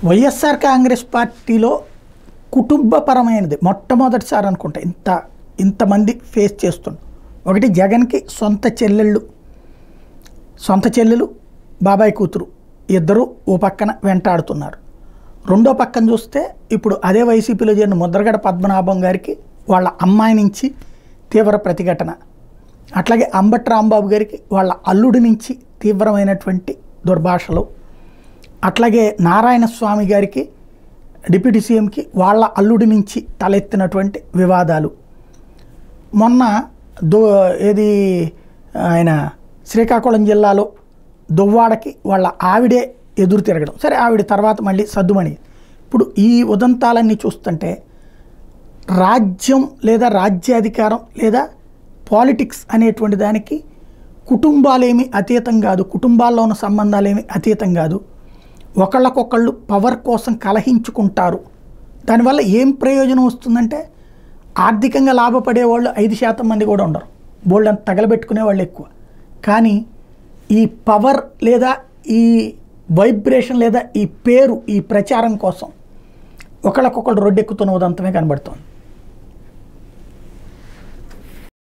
వైఎస్ఆర్ కాంగ్రెస్ పార్టీలో కుటుంబపరమైనది మొట్టమొదటిసారి అనుకుంటా ఇంతమంది ఫేస్ చేస్తున్నారు. ఒకటి జగన్కి సొంత చెల్లెలు బాబాయ్ కూతురు ఇద్దరు ఓ పక్కన వెంటాడుతున్నారు. రెండో పక్కన చూస్తే ఇప్పుడు అదే వైసీపీలో చేరిన ముద్రగడ పద్మనాభం గారికి వాళ్ళ అమ్మాయి నుంచి తీవ్ర ప్రతిఘటన, అట్లాగే అంబటి రాంబాబు గారికి వాళ్ళ అల్లుడి నుంచి తీవ్రమైనటువంటి దుర్భాషలు, అట్లాగే నారాయణ స్వామి గారికి డిప్యూటీ సీఎంకి వాళ్ళ అల్లుడి నుంచి తలెత్తినటువంటి వివాదాలు, మొన్న ఏది ఆయన శ్రీకాకుళం జిల్లాలో దువ్వాడకి వాళ్ళ ఆవిడే ఎదురు తిరగడం, సరే ఆవిడ తర్వాత మళ్ళీ సద్దుమణి. ఇప్పుడు ఈ ఉదంతాలన్నీ చూస్తుంటే రాజ్యం లేదా రాజ్యాధికారం లేదా పాలిటిక్స్ అనేటువంటి దానికి కుటుంబాలేమి అతీతం కాదు, కుటుంబాల్లో ఉన్న సంబంధాలేమి అతీతం కాదు. ఒకళ్ళకొకళ్ళు పవర్ కోసం కలహించుకుంటారు. దానివల్ల ఏం ప్రయోజనం వస్తుందంటే ఆర్థికంగా లాభపడే వాళ్ళు 5% మంది కూడా ఉండరు, బోల్డ్ అంత తగలబెట్టుకునే వాళ్ళు ఎక్కువ. కానీ ఈ పవర్ లేదా ఈ వైబ్రేషన్ లేదా ఈ పేరు ఈ ప్రచారం కోసం ఒకళ్ళకొకళ్ళు రొడ్డెక్కుతున్న ఉదంతమే కనబడుతోంది.